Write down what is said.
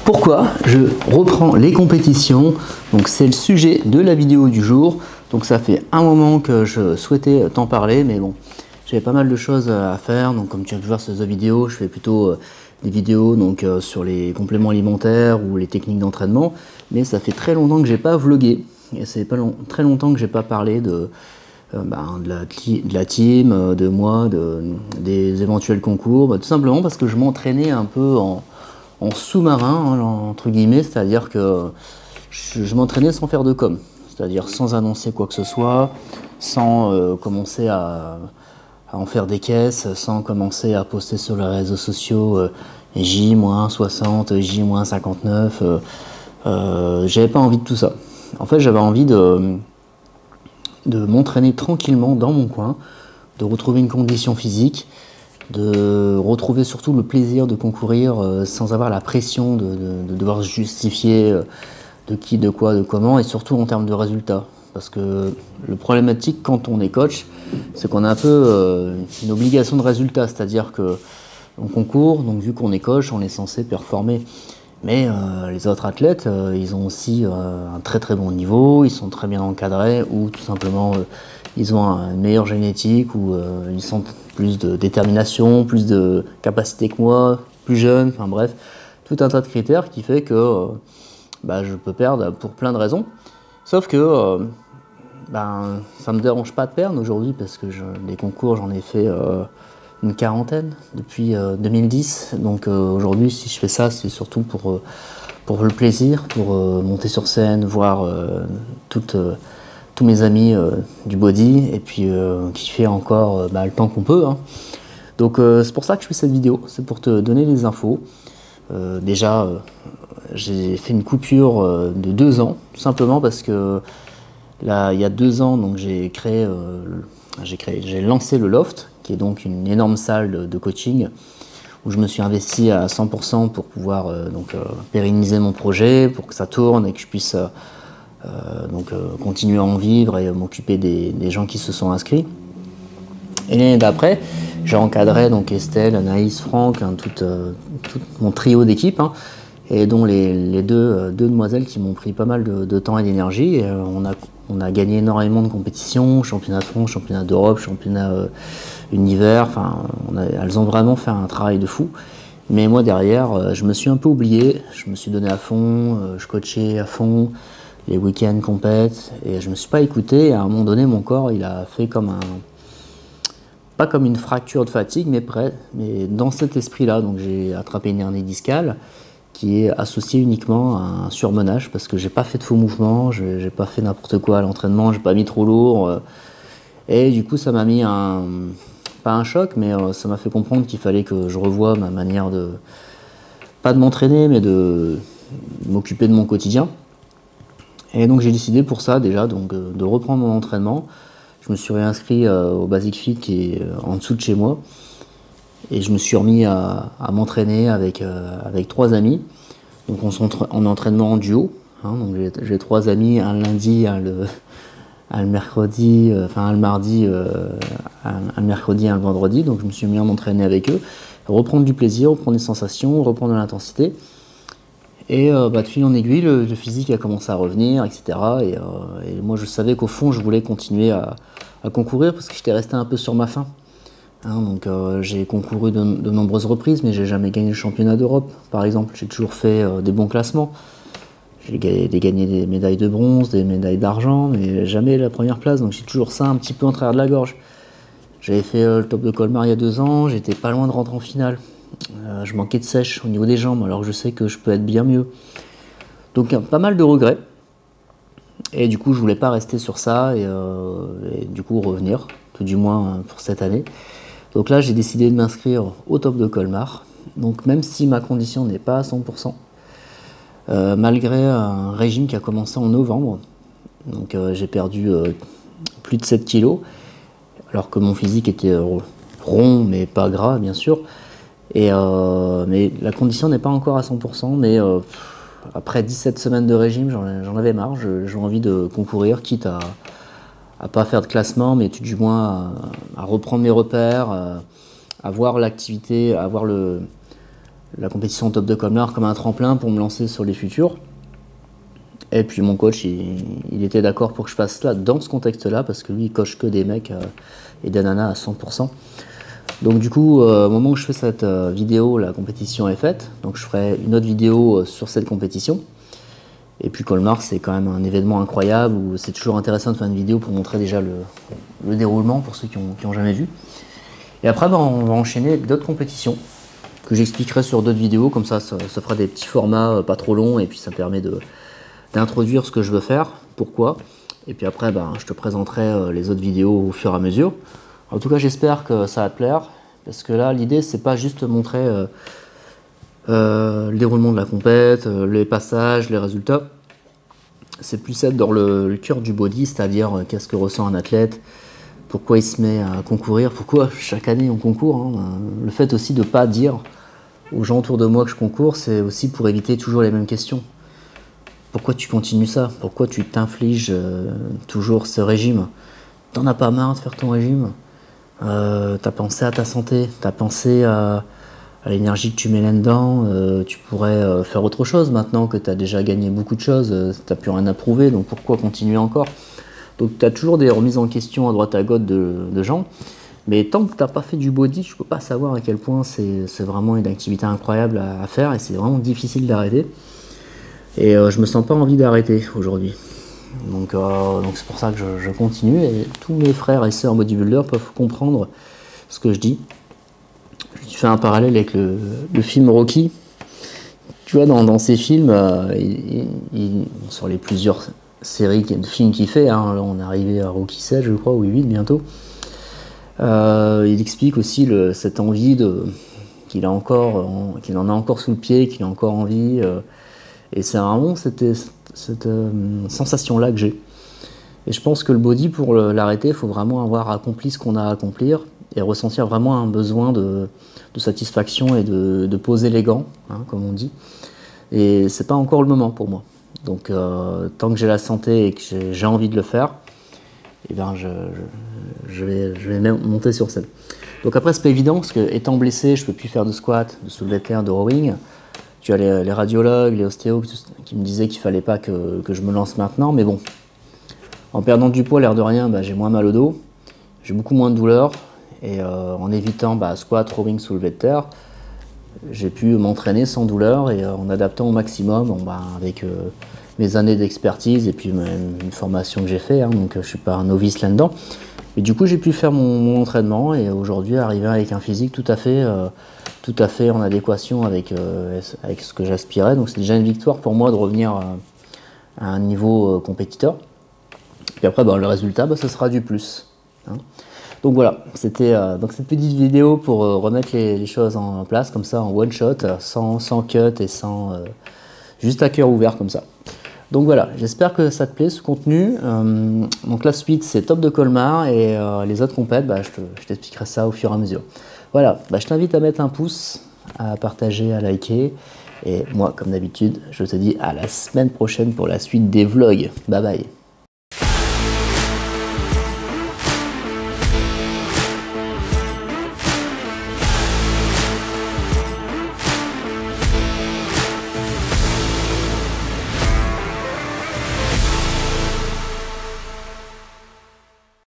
Pourquoi je reprends les compétitions? Donc c'est le sujet de la vidéo du jour. Donc ça fait un moment que je souhaitais t'en parler, mais bon, j'avais pas mal de choses à faire. Donc comme tu as pu voir sur cette vidéo, je fais plutôt des vidéos donc, sur les compléments alimentaires ou les techniques d'entraînement. Mais ça fait très longtemps que j'ai pas vlogué. Et c'est pas très longtemps que j'ai pas parlé de la team, de moi, des éventuels concours. Tout simplement parce que je m'entraînais un peu en sous-marin, hein, entre guillemets, c'est-à-dire que je m'entraînais sans faire de com, c'est-à-dire sans annoncer quoi que ce soit, sans commencer à en faire des caisses, sans commencer à poster sur les réseaux sociaux J-60, J-59. J'avais pas envie de tout ça. En fait, j'avais envie de m'entraîner tranquillement dans mon coin, de retrouver une condition physique, de retrouver surtout le plaisir de concourir sans avoir la pression de devoir justifier de qui, de quoi, de comment, et surtout en termes de résultats. Parce que le problématique quand on est coach, c'est qu'on a un peu une obligation de résultat, c'est-à-dire que on concourt, donc vu qu'on est coach, on est censé performer. Mais les autres athlètes, ils ont aussi un très très bon niveau, ils sont très bien encadrés, ou tout simplement ils ont une meilleure génétique, ou ils sentent plus de détermination, plus de capacité que moi, plus jeune, enfin bref, tout un tas de critères qui fait que je peux perdre pour plein de raisons. Sauf que ça me dérange pas de perdre aujourd'hui parce que les concours, j'en ai fait une quarantaine depuis 2010. Donc aujourd'hui, si je fais ça, c'est surtout pour le plaisir, pour monter sur scène, voir tous mes amis du body et puis kiffer encore le temps qu'on peut. Hein. Donc c'est pour ça que je fais cette vidéo, c'est pour te donner les infos. Déjà, j'ai fait une coupure de 2 ans, tout simplement parce que là, il y a 2 ans, donc j'ai lancé le Loft, qui est donc une énorme salle de coaching où je me suis investi à 100% pour pouvoir pérenniser mon projet, pour que ça tourne et que je puisse continuer à en vivre et m'occuper des gens qui se sont inscrits. Et l'année d'après, j'ai encadré donc Estelle, Anaïs, Franck, hein, tout mon trio d'équipe, hein, et dont les deux demoiselles qui m'ont pris pas mal de temps et d'énergie. On a gagné énormément de compétitions, championnat de France, championnat d'Europe, championnat univers. Enfin, elles ont vraiment fait un travail de fou. Mais moi derrière, je me suis un peu oublié, je me suis donné à fond, je coachais à fond, les week-ends compètes, et je me suis pas écouté. Et à un moment donné, mon corps, il a fait comme pas comme une fracture de fatigue, mais dans cet esprit-là. Donc j'ai attrapé une hernie discale qui est associée uniquement à un surmenage parce que j'ai pas fait de faux mouvements, j'ai pas fait n'importe quoi à l'entraînement, j'ai pas mis trop lourd. Et du coup, ça m'a mis pas un choc, mais ça m'a fait comprendre qu'il fallait que je revoie ma manière pas de m'entraîner, mais de m'occuper de mon quotidien. Et donc j'ai décidé pour ça déjà de reprendre mon entraînement. Je me suis réinscrit au Basic Fit qui est en dessous de chez moi. Et je me suis remis à m'entraîner avec 3 amis. Donc on en entraînement en duo. Hein, donc j'ai 3 amis, un lundi, un le mercredi, un le mardi, un le mercredi, un le vendredi. Donc je me suis mis à m'entraîner avec eux. Reprendre du plaisir, reprendre des sensations, reprendre de l'intensité. Et de fil en aiguille, le physique a commencé à revenir, etc. Et moi, je savais qu'au fond, je voulais continuer à concourir parce que j'étais resté un peu sur ma faim. Hein, donc j'ai concouru de nombreuses reprises, mais j'ai jamais gagné le championnat d'Europe, par exemple. J'ai toujours fait des bons classements. J'ai gagné des médailles de bronze, des médailles d'argent, mais jamais la première place. Donc j'ai toujours ça un petit peu en travers de la gorge. J'avais fait le top de Colmar il y a 2 ans, j'étais pas loin de rentrer en finale. Je manquais de sèche au niveau des jambes, alors que je sais que je peux être bien mieux. Donc pas mal de regrets. Et du coup, je voulais pas rester sur ça et du coup revenir, tout du moins pour cette année. Donc là, j'ai décidé de m'inscrire au top de Colmar. Donc même si ma condition n'est pas à 100%, malgré un régime qui a commencé en novembre, donc j'ai perdu plus de 7 kilos, alors que mon physique était rond mais pas gras bien sûr. Mais la condition n'est pas encore à 100%, mais après 17 semaines de régime, j'en avais marre, j'ai envie de concourir, quitte à pas faire de classement, mais tout du moins à reprendre mes repères, à voir l'activité, à voir la compétition top de Colmar comme un tremplin pour me lancer sur les futurs. Et puis mon coach, il était d'accord pour que je fasse cela dans ce contexte-là, parce que lui, il coach que des mecs et des nanas à 100%. Donc du coup, au moment où je fais cette vidéo, la compétition est faite. Donc je ferai une autre vidéo sur cette compétition. Et puis Colmar, c'est quand même un événement incroyable où c'est toujours intéressant de faire une vidéo pour montrer déjà le déroulement pour ceux qui ont jamais vu. Et après, on va enchaîner avec d'autres compétitions que j'expliquerai sur d'autres vidéos. Comme ça fera des petits formats pas trop longs et puis ça permet d'introduire ce que je veux faire, pourquoi. Et puis après, je te présenterai les autres vidéos au fur et à mesure. En tout cas, j'espère que ça va te plaire, parce que là, l'idée, c'est pas juste montrer le déroulement de la compète, les passages, les résultats. C'est plus être dans le cœur du body, c'est-à-dire qu'est-ce que ressent un athlète, pourquoi il se met à concourir, pourquoi chaque année on concourt. Hein. Le fait aussi de ne pas dire aux gens autour de moi que je concours, c'est aussi pour éviter toujours les mêmes questions. Pourquoi tu continues ça? Pourquoi tu t'infliges toujours ce régime? T'en as pas marre de faire ton régime? T'as pensé à ta santé? T'as pensé à l'énergie que tu mets là-dedans? Tu pourrais faire autre chose maintenant que tu as déjà gagné beaucoup de choses, tu n'as plus rien à prouver, donc pourquoi continuer encore? Donc tu as toujours des remises en question à droite à gauche de gens, mais tant que tu n'as pas fait du body, je ne peux pas savoir à quel point c'est vraiment une activité incroyable à faire, et c'est vraiment difficile d'arrêter. Et je me sens pas envie d'arrêter aujourd'hui. Donc c'est pour ça que je continue, et tous mes frères et sœurs bodybuilders peuvent comprendre ce que je dis. Je fais un parallèle avec le film Rocky. Tu vois, dans ces films, sur les plusieurs séries de films qu'il fait, hein, là on est arrivé à Rocky 7, je crois, ou 8 bientôt. Il explique aussi cette envie qu'il en a encore sous le pied, qu'il a encore envie. Et c'est vraiment cette sensation-là que j'ai. Et je pense que le body, pour l'arrêter, il faut vraiment avoir accompli ce qu'on a à accomplir et ressentir vraiment un besoin de satisfaction et de poser les gants, hein, comme on dit. Et c'est pas encore le moment pour moi. Donc tant que j'ai la santé et que j'ai envie de le faire, eh bien, je vais même monter sur scène. Donc après, c'est pas évident, parce que étant blessé, je peux plus faire de squat, de soulevé de terre, de rowing. Tu as les radiologues, les ostéos qui me disaient qu'il fallait pas que je me lance maintenant, mais bon, en perdant du poids, l'air de rien, j'ai moins mal au dos, j'ai beaucoup moins de douleur, et en évitant squat, rowing, soulevé de terre, j'ai pu m'entraîner sans douleur et en adaptant au maximum, avec mes années d'expertise et puis une formation que j'ai fait, hein, donc je suis pas un novice là-dedans. Et du coup, j'ai pu faire mon entraînement et aujourd'hui arriver avec un physique tout à fait en adéquation avec ce que j'aspirais. Donc c'est déjà une victoire pour moi de revenir à un niveau compétiteur. Puis après, le résultat, ce sera du plus. Hein. Donc voilà, c'était donc cette petite vidéo pour remettre les choses en place, comme ça, en one shot, sans cut et juste à cœur ouvert comme ça. Donc voilà, j'espère que ça te plaît ce contenu. Donc la suite, c'est top de Colmar, et les autres compètes, je t'expliquerai ça au fur et à mesure. Voilà, je t'invite à mettre un pouce, à partager, à liker. Et moi, comme d'habitude, je te dis à la semaine prochaine pour la suite des vlogs. Bye bye.